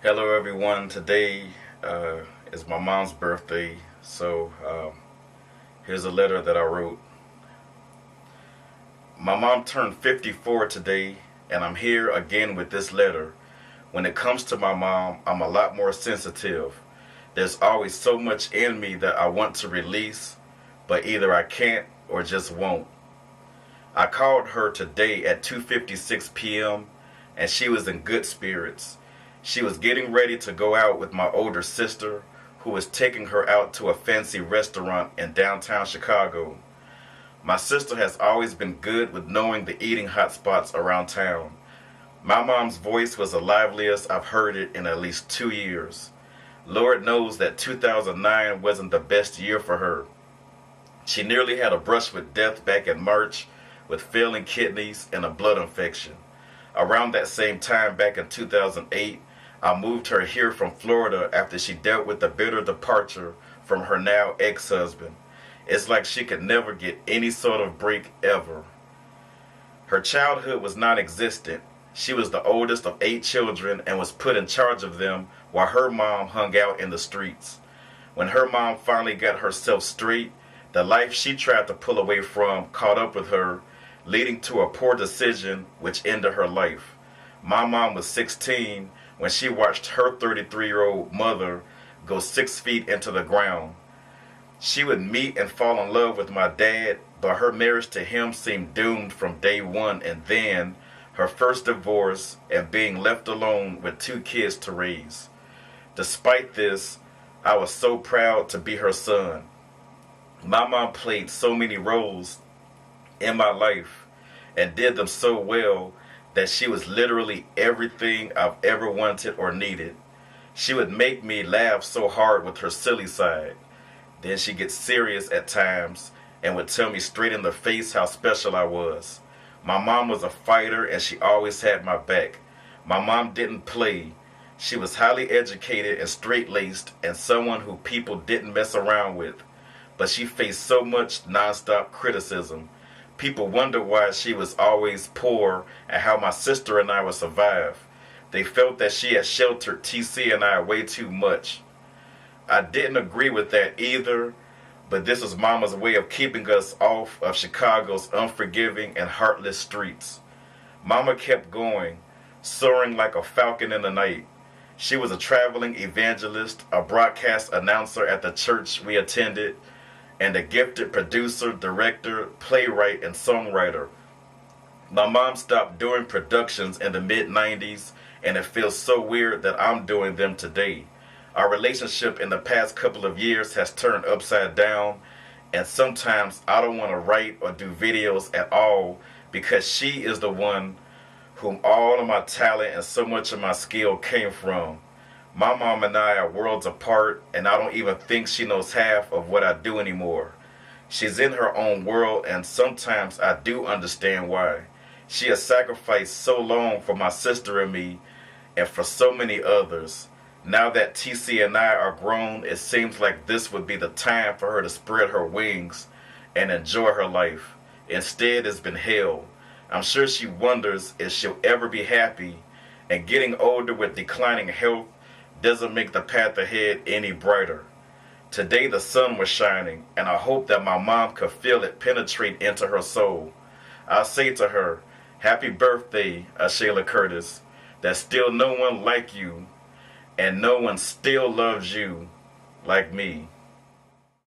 Hello everyone. Today is my mom's birthday, so here's a letter that I wrote. My mom turned 54 today, and I'm here again with this letter. When it comes to my mom, I'm a lot more sensitive. There's always so much in me that I want to release, but either I can't or just won't. I called her today at 2:56 p.m. and she was in good spirits. She was getting ready to go out with my older sister, who was taking her out to a fancy restaurant in downtown Chicago. My sister has always been good with knowing the eating hot spots around town. My mom's voice was the liveliest I've heard it in at least 2 years. Lord knows that 2009 wasn't the best year for her. She nearly had a brush with death back in March with failing kidneys and a blood infection. Around that same time back in 2008, I moved her here from Florida after she dealt with the bitter departure from her now ex-husband. It's like she could never get any sort of break ever. Her childhood was non-existent. She was the oldest of 8 children and was put in charge of them while her mom hung out in the streets. When her mom finally got herself straight, the life she tried to pull away from caught up with her, leading to a poor decision which ended her life. My mom was 16 when she watched her 33-year-old mother go 6 feet into the ground. She would meet and fall in love with my dad, but her marriage to him seemed doomed from day one, and then her first divorce and being left alone with 2 kids to raise. Despite this, I was so proud to be her son. My mom played so many roles in my life and did them so well that she was literally everything I've ever wanted or needed. She would make me laugh so hard with her silly side. Then she'd get serious at times and would tell me straight in the face how special I was. My mom was a fighter and she always had my back. My mom didn't play. She was highly educated and straight-laced and someone who people didn't mess around with. But she faced so much nonstop criticism. People wondered why she was always poor and how my sister and I would survive. They felt that she had sheltered TC and I way too much. I didn't agree with that either, but this was Mama's way of keeping us off of Chicago's unforgiving and heartless streets. Mama kept going, soaring like a falcon in the night. She was a traveling evangelist, a broadcast announcer at the church we attended, and a gifted producer, director, playwright, and songwriter. My mom stopped doing productions in the mid-90s, and it feels so weird that I'm doing them today. Our relationship in the past couple of years has turned upside down, and sometimes I don't want to write or do videos at all because she is the one whom all of my talent and so much of my skill came from. My mom and I are worlds apart, and I don't even think she knows half of what I do anymore. She's in her own world, and sometimes I do understand why. She has sacrificed so long for my sister and me, and for so many others. Now that TC and I are grown, it seems like this would be the time for her to spread her wings and enjoy her life. Instead, it's been hell. I'm sure she wonders if she'll ever be happy, and getting older with declining health doesn't make the path ahead any brighter. Today the sun was shining, and I hope that my mom could feel it penetrate into her soul. I say to her, happy birthday, Ashayla Curtis. There's still no one like you, and no one still loves you like me.